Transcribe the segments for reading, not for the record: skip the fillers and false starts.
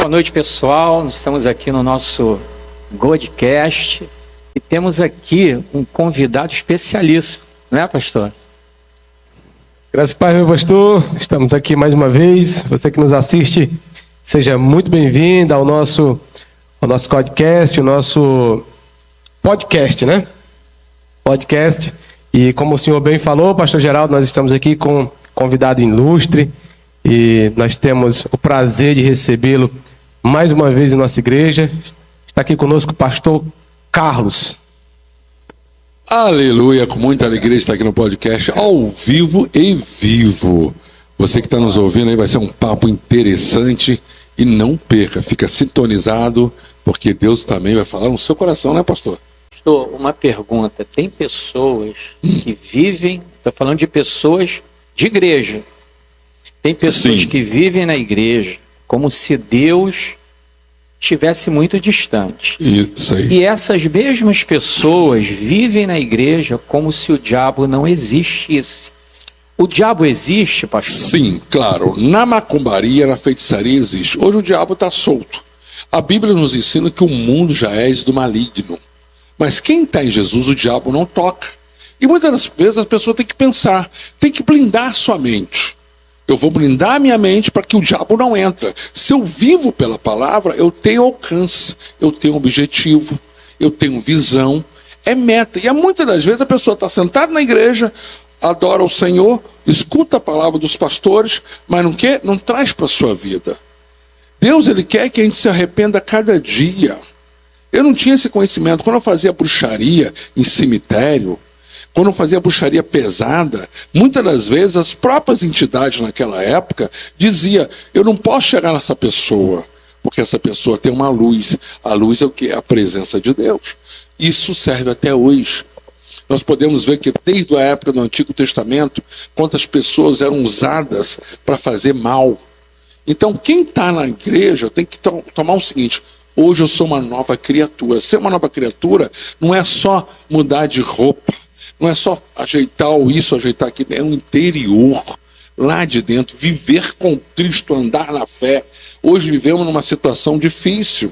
Boa noite, pessoal. Nós estamos aqui no nosso Godcast e temos aqui um convidado especialíssimo, né, pastor? Graças a Deus, meu pastor. Estamos aqui mais uma vez. Você que nos assiste, seja muito bem-vindo ao nosso Godcast, o nosso podcast, né? Podcast. E como o senhor bem falou, pastor Geraldo, nós estamos aqui com um convidado ilustre e nós temos o prazer de recebê-lo mais uma vez em nossa igreja. Está aqui conosco o pastor Carlos. Aleluia, com muita alegria estar aqui no podcast, ao vivo e vivo. Você que está nos ouvindo aí, vai ser um papo interessante e não perca, fica sintonizado, porque Deus também vai falar no seu coração, né, pastor? Pastor, uma pergunta. Tem pessoas que vivem, estou falando de pessoas de igreja, tem pessoas Sim. que vivem na igreja como se Deus estivesse muito distante. Isso aí. E essas mesmas pessoas vivem na igreja como se o diabo não existisse. O diabo existe, pastor? Sim, claro. Na macumbaria, na feitiçaria existe. Hoje o diabo está solto. A Bíblia nos ensina que o mundo já é do maligno. Mas quem está em Jesus, o diabo não toca. E muitas das vezes a pessoa tem que pensar, tem que blindar sua mente. Eu vou blindar minha mente para que o diabo não entre. Se eu vivo pela palavra, eu tenho alcance, eu tenho objetivo, eu tenho visão, é meta. E muitas das vezes a pessoa está sentada na igreja, adora o Senhor, escuta a palavra dos pastores, mas não quer, não traz para a sua vida. Deus, Ele quer que a gente se arrependa a cada dia. Eu não tinha esse conhecimento. Quando eu fazia bruxaria em cemitério, quando eu fazia bruxaria pesada, muitas das vezes as próprias entidades naquela época diziam, eu não posso chegar nessa pessoa, porque essa pessoa tem uma luz. A luz é o que? A presença de Deus. Isso serve até hoje. Nós podemos ver que desde a época do Antigo Testamento, quantas pessoas eram usadas para fazer mal. Então quem está na igreja tem que tomar o seguinte, hoje eu sou uma nova criatura. Ser uma nova criatura não é só mudar de roupa, não é só ajeitar isso, ajeitar aquilo, é o interior, lá de dentro, viver com Cristo, andar na fé. Hoje vivemos numa situação difícil,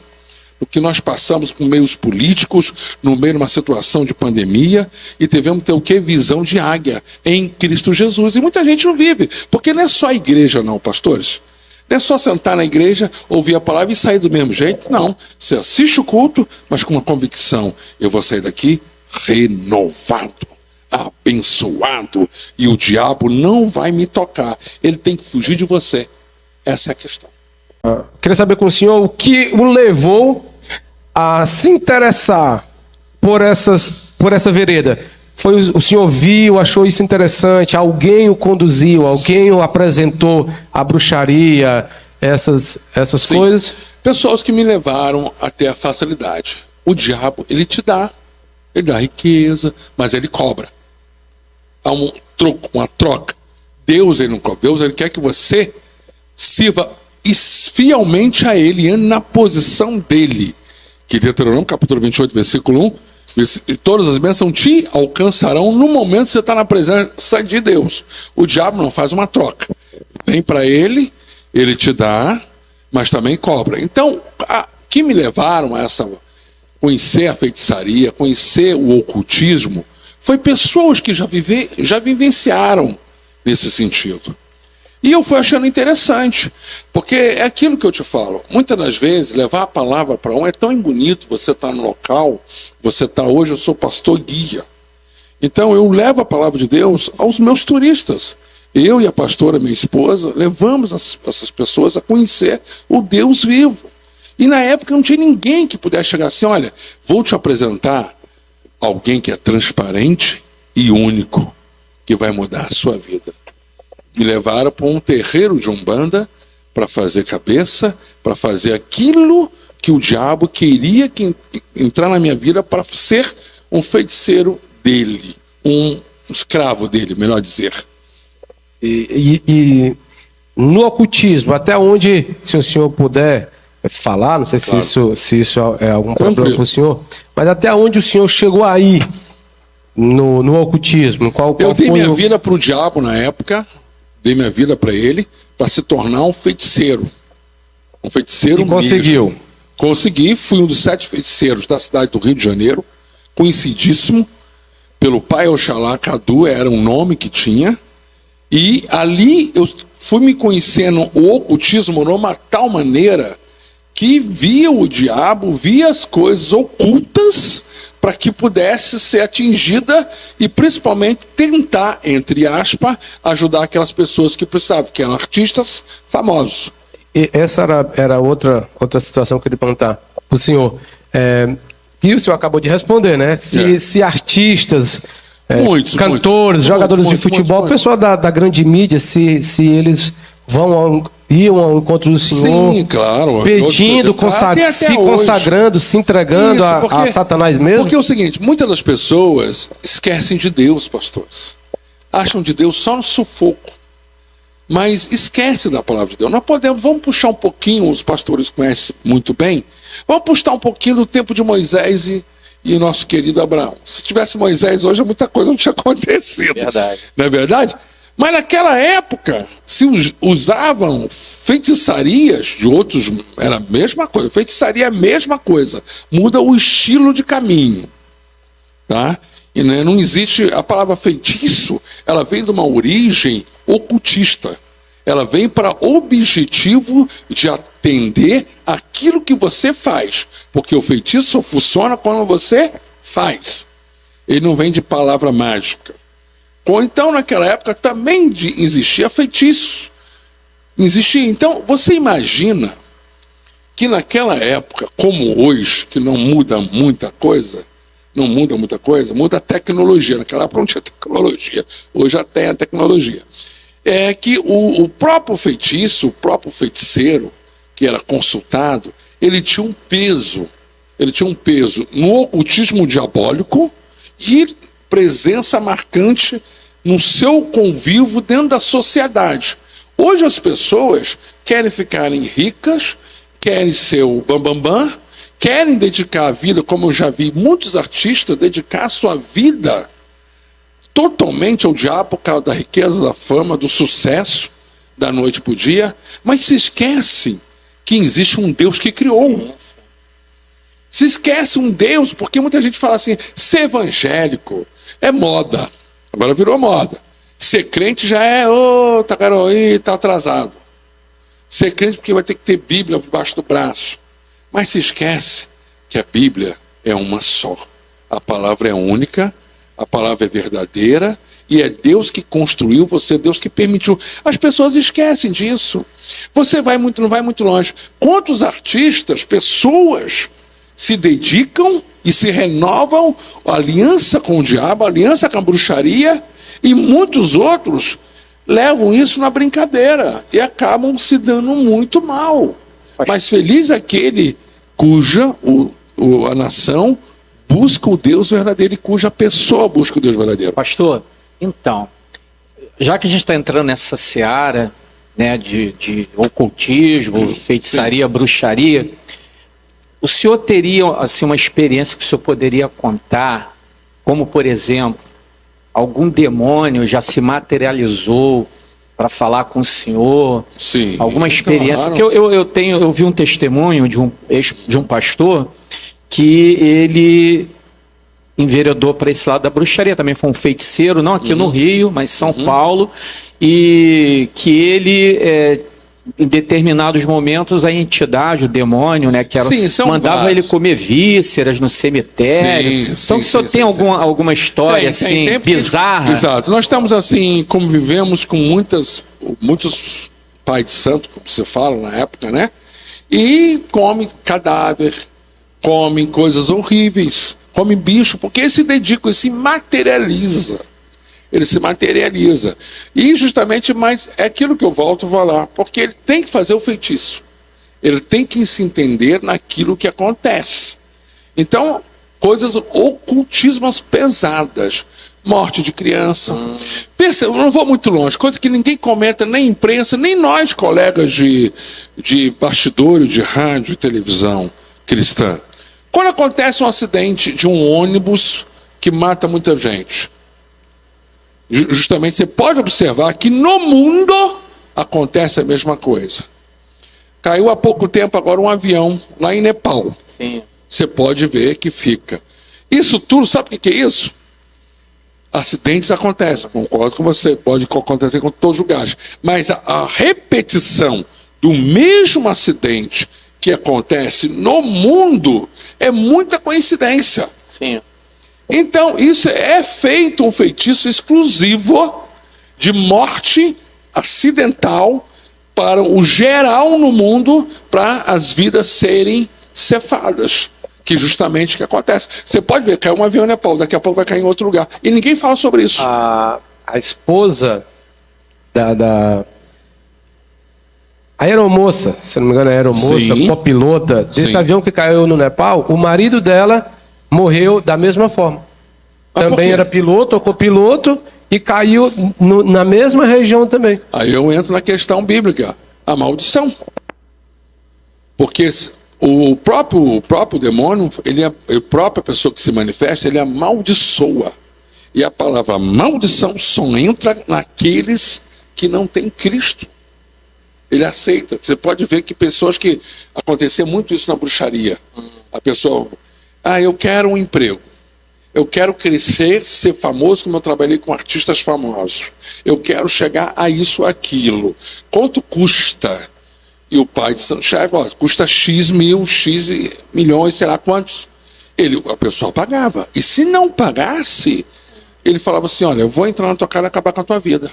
o que nós passamos com meios políticos, no meio de uma situação de pandemia, e tivemos que ter o quê? Visão de águia em Cristo Jesus. E muita gente não vive, porque não é só a igreja não, pastores. Não é só sentar na igreja, ouvir a palavra e sair do mesmo jeito, não. Você assiste o culto, mas com uma convicção, eu vou sair daqui renovado, abençoado, e o diabo não vai me tocar, ele tem que fugir de você. Essa é a questão. Queria saber com o senhor o que o levou a se interessar por essa vereda. Foi o senhor viu, achou isso interessante, alguém o conduziu, alguém o apresentou a bruxaria, essas Sim. coisas? Pessoas que me levaram até a facilidade. O diabo, ele te dá, ele dá riqueza, mas ele cobra. Há um troco, uma troca. Deus, ele não cobra. Deus, ele quer que você sirva fielmente a ele, ande na posição dele. Que Deuteronômio, capítulo 28, versículo 1, e todas as bênçãos te alcançarão no momento que você está na presença de Deus. O diabo não faz uma troca. Vem para ele, ele te dá, mas também cobra. Então, que me levaram a conhecer a feitiçaria, conhecer o ocultismo, foi pessoas que já vivenciaram nesse sentido. E eu fui achando interessante, porque é aquilo que eu te falo. Muitas das vezes, levar a palavra para é tão bonito, você está no local, hoje eu sou pastor guia. Então eu levo a palavra de Deus aos meus turistas. Eu e a pastora, minha esposa, levamos essas pessoas a conhecer o Deus vivo. E na época não tinha ninguém que pudesse chegar assim, olha, vou te apresentar alguém que é transparente e único, que vai mudar a sua vida. Me levaram para um terreiro de Umbanda para fazer cabeça, para fazer aquilo que o diabo queria entrar na minha vida para ser um feiticeiro dele, um escravo dele, melhor dizer. E no ocultismo, até onde, se o senhor puder falar, não sei claro. se isso é algum problema para o senhor, mas até onde o senhor chegou aí no ocultismo? Qual eu dei minha vida para o diabo na época, dei minha vida para ele, para se tornar um feiticeiro. Um feiticeiro E conseguiu. mesmo. Consegui, fui um dos 7 feiticeiros da cidade do Rio de Janeiro, conhecidíssimo pelo pai Oxalá Cadu, era um nome que tinha, e ali eu fui me conhecendo o ocultismo de uma tal maneira que via o diabo, via as coisas ocultas para que pudesse ser atingida e principalmente tentar, entre aspas, ajudar aquelas pessoas que precisavam, que eram artistas famosos. E essa era outra situação que eu queria perguntar para o senhor. E o senhor acabou de responder, né? Se artistas, cantores, jogadores de futebol, o pessoal da grande mídia, se eles iam ao encontro do senhor, sim, claro, pedindo, se consagrando, se entregando a Satanás mesmo? Porque é o seguinte, muitas das pessoas esquecem de Deus, pastores. Acham de Deus só no sufoco. Mas esquece da palavra de Deus. Vamos puxar um pouquinho, os pastores conhecem muito bem, vamos puxar um pouquinho do tempo de Moisés e o nosso querido Abraão. Se tivesse Moisés hoje, muita coisa não tinha acontecido. Verdade. Não é verdade? Mas naquela época, se usavam feitiçarias de outros, era a mesma coisa. Feitiçaria é a mesma coisa. Muda o estilo de caminho. Tá? E não existe, a palavra feitiço, ela vem de uma origem ocultista. Ela vem para objetivo de atender aquilo que você faz. Porque o feitiço só funciona quando você faz. Ele não vem de palavra mágica. Ou então, naquela época, também existia feitiço. Existia. Então, você imagina que naquela época, como hoje, que não muda muita coisa, muda a tecnologia. Naquela época não tinha tecnologia, hoje já tem a tecnologia. É que o próprio feitiço, o próprio feiticeiro, que era consultado, ele tinha um peso no ocultismo diabólico e presença marcante no seu convívio dentro da sociedade. Hoje as pessoas querem ficarem ricas, querem ser o bambambam, querem dedicar a vida, como eu já vi muitos artistas dedicar a sua vida totalmente ao diabo por causa da riqueza, da fama, do sucesso, da noite para o dia, mas se esquecem que existe um Deus que criou. Se esquece um Deus, porque muita gente fala assim, ser evangélico é moda, agora virou moda. Ser crente já é, tá atrasado. Ser crente porque vai ter que ter Bíblia debaixo do braço. Mas se esquece que a Bíblia é uma só. A palavra é única, a palavra é verdadeira, e é Deus que construiu você, Deus que permitiu. As pessoas esquecem disso. Você não vai muito longe. Quantos artistas, pessoas se dedicam e se renovam a aliança com o diabo, a aliança com a bruxaria, e muitos outros levam isso na brincadeira e acabam se dando muito mal. Mas feliz aquele cuja a nação busca o Deus verdadeiro e cuja pessoa busca o Deus verdadeiro. Pastor, então, já que a gente está entrando nessa seara, né, de ocultismo, feitiçaria, bruxaria, o senhor teria assim, uma experiência que o senhor poderia contar, como por exemplo, algum demônio já se materializou para falar com o senhor? Sim. Alguma experiência? Claro. Porque eu vi um testemunho de um pastor que ele enveredou para esse lado da bruxaria, também foi um feiticeiro, não aqui no Rio, mas em São Paulo, e que ele, em determinados momentos, a entidade, o demônio, né, que era, mandava vários. ele comer vísceras no cemitério. Então, o senhor tem alguma história assim, bizarra? Exato. Nós estamos assim, convivemos com muitos pais de santo, como você fala na época, né? E come cadáver, comem coisas horríveis, come bicho, porque ele se dedica, ele se materializa. Ele se materializa. E justamente, mas é aquilo que eu volto a falar, porque ele tem que fazer o feitiço. Ele tem que se entender naquilo que acontece. Então, coisas ocultismas pesadas. Morte de criança. Pensa, eu não vou muito longe, coisa que ninguém comenta, nem imprensa, nem nós, colegas de bastidores, de rádio e televisão cristã. Quando acontece um acidente de um ônibus que mata muita gente, justamente você pode observar que no mundo acontece a mesma coisa. Caiu há pouco tempo agora um avião lá em Nepal. Sim. Você pode ver que fica. Isso tudo, sabe o que é isso? Acidentes acontecem, concordo com você, pode acontecer com todos os lugares. Mas a repetição do mesmo acidente que acontece no mundo é muita coincidência. Sim. Então, isso é feito um feitiço exclusivo de morte acidental para o geral no mundo, para as vidas serem cefadas. Que justamente o que acontece. Você pode ver, caiu um avião em Nepal, daqui a pouco vai cair em outro lugar. E ninguém fala sobre isso. A esposa da aeromoça, se não me engano, a aeromoça, Sim. copilota desse Sim. avião que caiu no Nepal, o marido dela morreu da mesma forma. Mas por Também quê? era piloto ou copiloto e caiu na mesma região também. Aí eu entro na questão bíblica, a maldição. Porque o próprio demônio, a própria pessoa que se manifesta, ele amaldiçoa. E a palavra maldição só entra naqueles que não têm Cristo. Ele aceita. Você pode ver que pessoas que acontecia muito isso na bruxaria. A pessoa, eu quero um emprego. Eu quero crescer, ser famoso, como eu trabalhei com artistas famosos. Eu quero chegar a isso, aquilo. Quanto custa? E o pai disse, chefe, custa X mil, X milhões, sei lá quantos. A pessoa pagava. E se não pagasse, ele falava assim, olha, eu vou entrar na tua cara e acabar com a tua vida.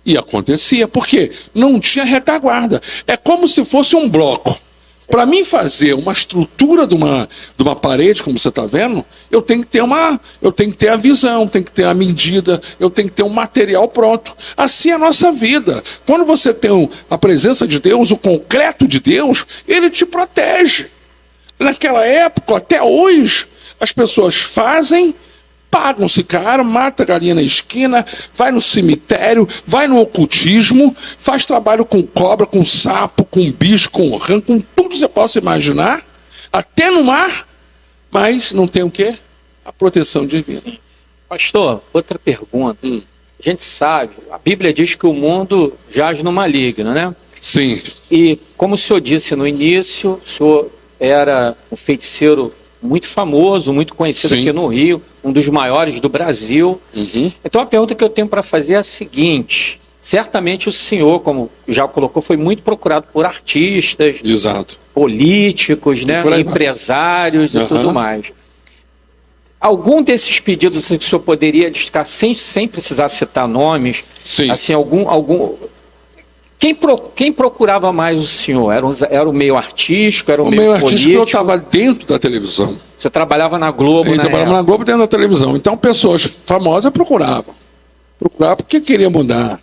E acontecia. Por quê? Não tinha retaguarda. É como se fosse um bloco. Para mim fazer uma estrutura de uma parede, como você está vendo, eu tenho que ter a visão, tenho que ter a medida, eu tenho que ter um material pronto. Assim é a nossa vida. Quando você tem a presença de Deus, o concreto de Deus, ele te protege. Naquela época, até hoje, as pessoas fazem, pagam-se caro, mata a galinha na esquina, vai no cemitério, vai no ocultismo, faz trabalho com cobra, com sapo, com bicho, com rã, com tudo que você possa imaginar, até no mar, mas não tem o quê? A proteção divina. Sim. Pastor, outra pergunta. A gente sabe, a Bíblia diz que o mundo jaz no maligno, né? Sim. E como o senhor disse no início, o senhor era um feiticeiro muito famoso, muito conhecido Sim. aqui no Rio, um dos maiores do Brasil. Então a pergunta que eu tenho para fazer é a seguinte: certamente o senhor, como já colocou, foi muito procurado por artistas, Exato. políticos, né, por aí vai. empresários e tudo mais. Algum desses pedidos assim, que o senhor poderia destacar, sem precisar citar nomes, Sim. assim, quem procurava mais o senhor? Era o meio artístico, era o O meio meio político? artístico eu estava dentro da televisão. O senhor trabalhava na Globo, Eu né? trabalhava na Globo dentro da televisão. Então pessoas famosas procuravam. Procuravam porque queriam mudar.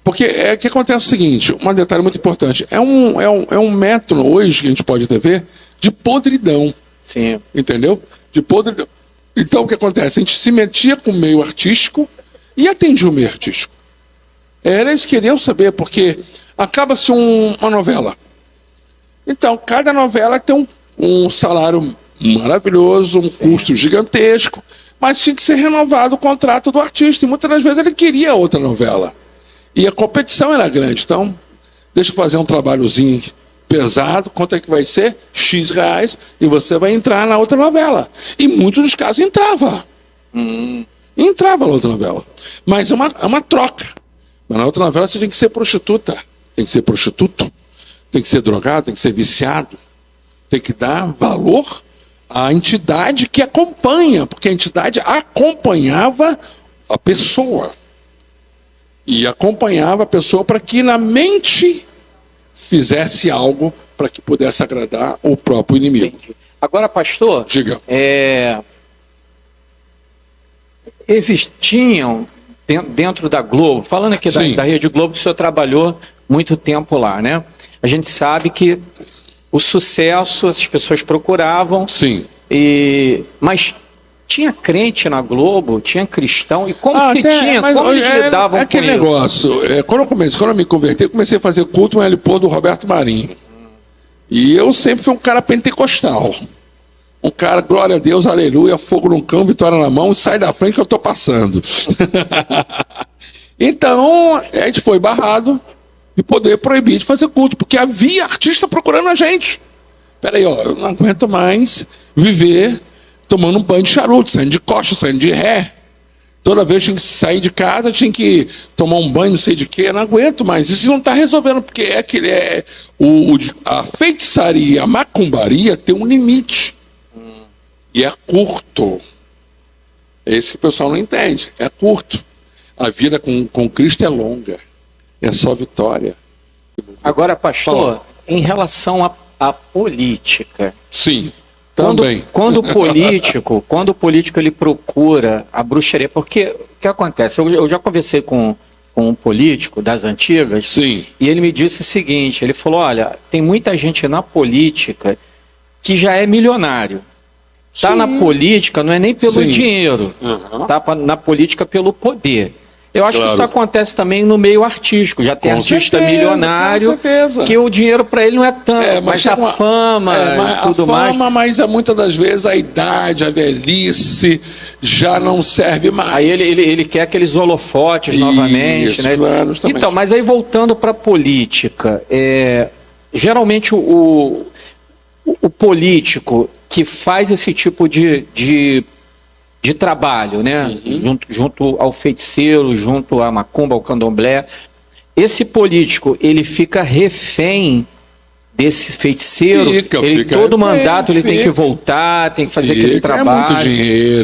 Porque que acontece o seguinte, um detalhe muito importante. É um método hoje que a gente pode ver de podridão. Sim. Entendeu? De podridão. Então o que acontece? A gente se metia com o meio artístico e atendia o meio artístico. Eles queriam saber, porque acaba-se uma novela. Então, cada novela tem um salário maravilhoso, um custo gigantesco, mas tinha que ser renovado o contrato do artista. E muitas das vezes ele queria outra novela. E a competição era grande. Então, deixa eu fazer um trabalhozinho pesado, quanto é que vai ser? X reais, e você vai entrar na outra novela. E em muitos dos casos entrava. Entrava na outra novela. Mas é uma troca. Mas na outra novela você tem que ser prostituta, tem que ser prostituto, tem que ser drogado, tem que ser viciado, tem que dar valor à entidade que acompanha, porque a entidade acompanhava a pessoa. E acompanhava a pessoa para que na mente fizesse algo para que pudesse agradar o próprio inimigo. Entendi. Agora, pastor, Diga. existiam dentro da Globo, falando aqui Sim. da Rede Globo, que o senhor trabalhou muito tempo lá, né? A gente sabe que o sucesso as pessoas procuravam, Sim. mas tinha crente na Globo, tinha cristão, e como se Até, tinha, mas, como eles lidavam com aquele isso? negócio. Quando eu me converti, eu comecei a fazer culto no LPO do Roberto Marinho. E eu sempre fui um cara pentecostal. Um cara, glória a Deus, aleluia, fogo no cão, vitória na mão, e sai da frente que eu estou passando. Então, a gente foi barrado de poder proibir de fazer culto, porque havia artista procurando a gente. Peraí, ó, eu não aguento mais viver tomando um banho de charuto, saindo de coxa, saindo de ré. Toda vez tinha que sair de casa, tinha que tomar um banho, não sei de quê, eu não aguento mais. Isso não está resolvendo, porque a feitiçaria, a macumbaria tem um limite. E é curto. É isso que o pessoal não entende. É curto. A vida com Cristo é longa. É só vitória. Agora, pastor, Fala. em relação à política, Sim, quando, também. quando o político ele procura a bruxaria, porque o que acontece? Eu já conversei com um político das antigas, Sim. e ele me disse o seguinte, ele falou, olha, tem muita gente na política que já é milionário. Está Sim. na política não é nem pelo Sim. dinheiro, Uhum. tá na política pelo poder. Eu acho Claro. que isso acontece também no meio artístico. Já tem Com artista certeza, milionário com certeza. que o dinheiro para ele não é tanto, mas a chega uma- fama mas e tudo a mais. fama, mas muitas das vezes a idade, a velhice já não serve mais. Aí ele quer aqueles holofotes novamente, Isso, né? claro, justamente. Então, mas aí voltando para a política, geralmente o político que faz esse tipo de trabalho, né? Junto ao feiticeiro, junto à macumba, ao candomblé, esse político ele fica refém desse feiticeiro, Fica todo refém, mandato ele tem que fica. voltar, tem que fazer aquele trabalho.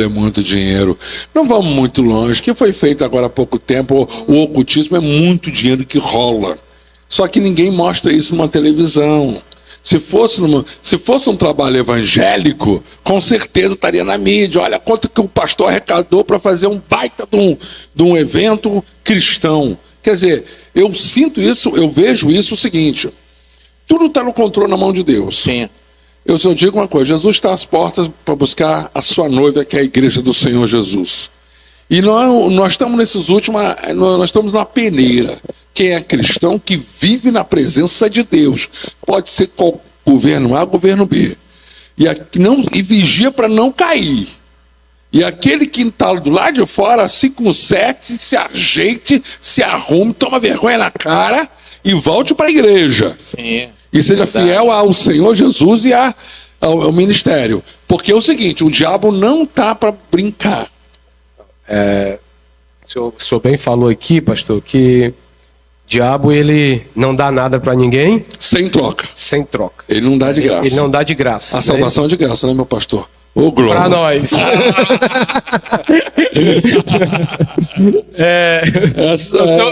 É muito dinheiro. Não vamos muito longe. O que foi feito agora há pouco tempo, o ocultismo é muito dinheiro que rola. Só que ninguém mostra isso numa televisão. Se fosse um trabalho evangélico, com certeza estaria na mídia. Olha quanto que o pastor arrecadou para fazer um baita de um evento cristão. Quer dizer, eu sinto isso, eu vejo isso o seguinte: tudo está no controle na mão de Deus. Sim. Eu só digo uma coisa: Jesus está às portas para buscar a sua noiva, que é a igreja do Senhor Jesus. E nós estamos nós estamos numa peneira. Quem é cristão que vive na presença de Deus, pode ser governo A, governo B, e vigia para não cair. E aquele que está do lado de fora se conserte, se ajeite, se arrume, toma vergonha na cara e volte para a igreja. Sim. E seja fiel ao Senhor Jesus e ao ministério. Porque é o seguinte: o diabo não está para brincar. O senhor bem falou aqui, pastor, que diabo ele não dá nada para ninguém Sem troca. sem troca. Ele não dá de graça. Ele não dá de graça. A salvação é de graça, né, meu pastor? Ô, glória. Para nós.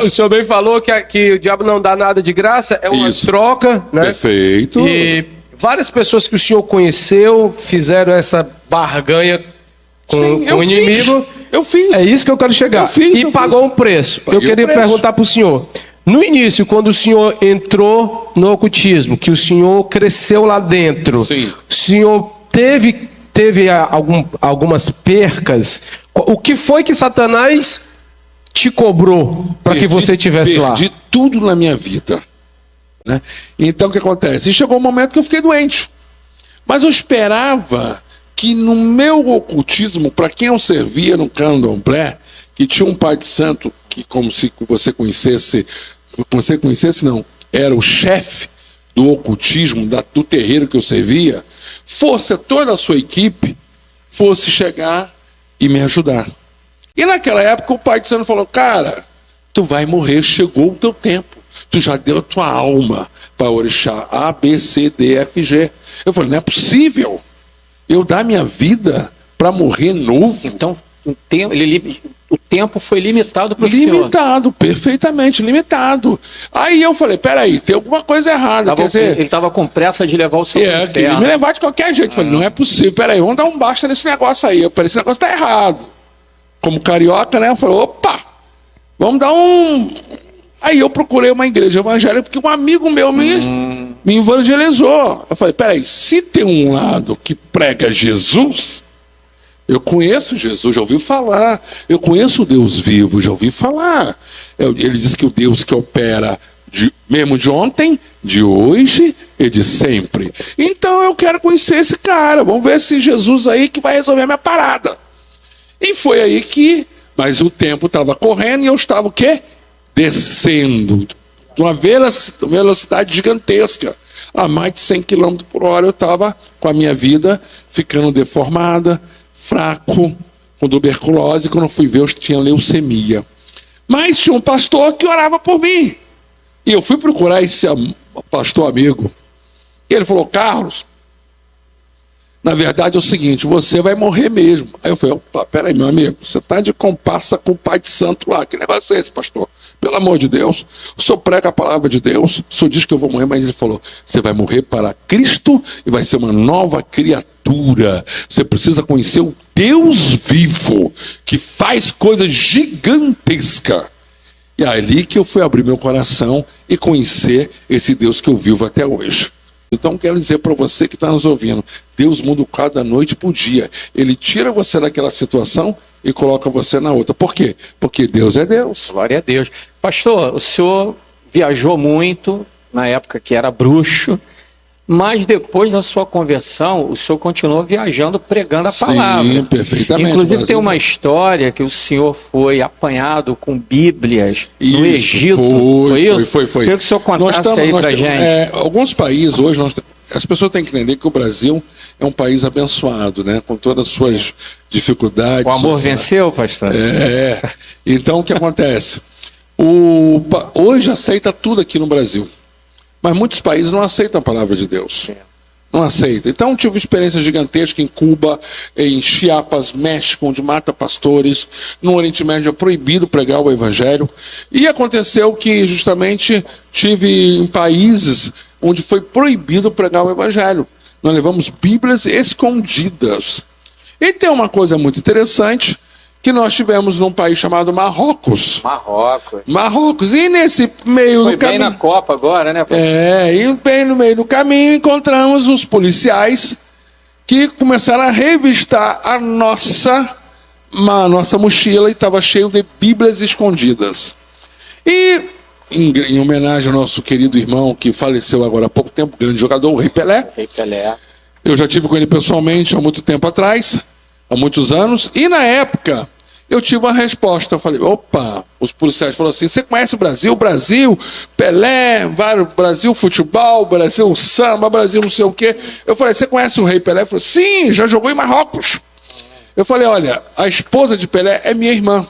O senhor bem falou que o diabo não dá nada de graça, é uma Isso. troca, né? Perfeito. E várias pessoas que o senhor conheceu fizeram essa barganha com Sim, o inimigo. Eu fiz. É isso que eu quero chegar. Eu fiz, e eu pagou fiz. um preço. Paguei Eu queria o preço. perguntar para o senhor. No início, quando o senhor entrou no ocultismo, que o senhor cresceu lá dentro, Sim. o senhor teve algumas percas. O que foi que Satanás te cobrou para que você estivesse lá? Perdi tudo na minha vida. Né? Então o que acontece? E chegou um momento que eu fiquei doente. Mas eu esperava que no meu ocultismo, para quem eu servia no candomblé, que tinha um pai de santo que, como se você conhecesse não, era o chefe do ocultismo, do terreiro que eu servia, fosse toda a sua equipe, fosse chegar e me ajudar. E naquela época o pai de santo falou: cara, tu vai morrer, chegou o teu tempo. Tu já deu a tua alma para orixá A, B, C, D, F, G. Eu falei: não é possível eu dar minha vida para morrer novo. Então, o tempo foi limitado para o senhor. Limitado, perfeitamente limitado. Aí eu falei: peraí, tem alguma coisa errada. Quer dizer, Ele estava com pressa de levar o senhor pro queria inferno. me levar de qualquer jeito. Eu falei: não é possível, peraí, vamos dar um basta nesse negócio aí. Eu falei: esse negócio tá errado. Como carioca, né? Eu falei: opa, vamos dar um... Aí eu procurei uma igreja evangélica, porque um amigo meu me evangelizou. Eu falei: peraí, se tem um lado que prega Jesus, eu conheço Jesus, já ouvi falar. Eu conheço o Deus vivo, já ouvi falar. Ele diz que o Deus que opera mesmo de ontem, de hoje e de sempre. Então eu quero conhecer esse cara. Vamos ver se Jesus aí que vai resolver a minha parada. E foi aí que... Mas o tempo estava correndo e eu estava o quê? Descendo uma velocidade gigantesca. A mais de 100 km por hora eu estava com a minha vida ficando deformada, fraco, com tuberculose. Quando eu fui ver, eu tinha leucemia. Mas tinha um pastor que orava por mim. E eu fui procurar esse pastor amigo. E ele falou: Carlos, na verdade é o seguinte, você vai morrer mesmo. Aí eu falei: opa, peraí, meu amigo, você está de comparsa com o pai de santo lá. Que negócio é esse, pastor? Pelo amor de Deus, o senhor prega a palavra de Deus, o senhor diz que eu vou morrer, mas ele falou: você vai morrer para Cristo e vai ser uma nova criatura. Você precisa conhecer o Deus vivo, que faz coisas gigantescas. E é ali que eu fui abrir meu coração e conhecer esse Deus que eu vivo até hoje. Então quero dizer para você que está nos ouvindo, Deus muda o quadro da noite para o dia. Ele tira você daquela situação e coloca você na outra. Por quê? Porque Deus é Deus. Glória a Deus. Pastor, o senhor viajou muito na época que era bruxo, mas depois da sua conversão, o senhor continuou viajando, pregando a palavra. Sim, perfeitamente. Inclusive tem uma história que o senhor foi apanhado com Bíblias no Egito. Foi. Queria que o senhor contasse aí pra gente. Alguns países hoje, as pessoas têm que entender que o Brasil é um país abençoado, né? Com todas as suas dificuldades. O amor venceu, pastor? Então o que acontece? Hoje aceita tudo aqui no Brasil. Mas muitos países não aceitam a palavra de Deus. Não aceitam. Então tive experiência gigantesca em Cuba, em Chiapas, México, onde mata pastores. No Oriente Médio é proibido pregar o evangelho. E aconteceu que justamente tive em países onde foi proibido pregar o evangelho. Nós levamos Bíblias escondidas. E tem uma coisa muito interessante, que nós tivemos num país chamado Marrocos. Marrocos. E nesse meio do caminho... Foi bem na Copa agora, né? E bem no meio do caminho encontramos os policiais que começaram a revistar a nossa mochila e estava cheio de Bíblias escondidas. E, em homenagem ao nosso querido irmão que faleceu agora há pouco tempo, grande jogador, o Rei Pelé. Eu já tive com ele pessoalmente há muito tempo atrás, há muitos anos, e na época eu tive uma resposta. Eu falei: opa, os policiais falaram assim: você conhece o Brasil? Brasil, Pelé, Brasil futebol, Brasil samba, Brasil não sei o quê. Eu falei: você conhece o Rei Pelé? Ele falou: sim, já jogou em Marrocos. Eu falei: olha, a esposa de Pelé é minha irmã.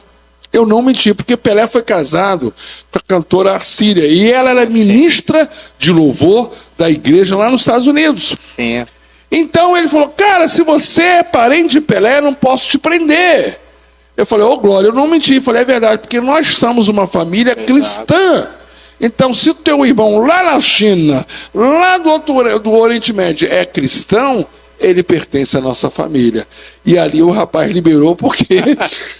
Eu não menti, porque Pelé foi casado com a cantora Arcília, e ela era ministra de louvor da igreja lá nos Estados Unidos. Sim. Então ele falou: cara, se você é parente de Pelé, eu não posso te prender. Eu falei: ô Glória, eu não menti. Eu falei: é verdade, porque nós somos uma família cristã. Então, se o teu irmão lá na China, lá do Oriente Médio, é cristão, ele pertence à nossa família. E ali o rapaz liberou, porque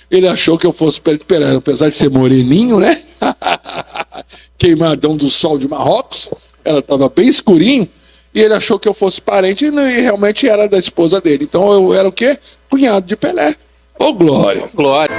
ele achou que eu fosse Pelé, apesar de ser moreninho, né? Queimadão do sol de Marrocos, ela estava bem escurinho, e ele achou que eu fosse parente, e realmente era da esposa dele. Então eu era o quê? Cunhado de Pelé. Ô, Glória! Glória!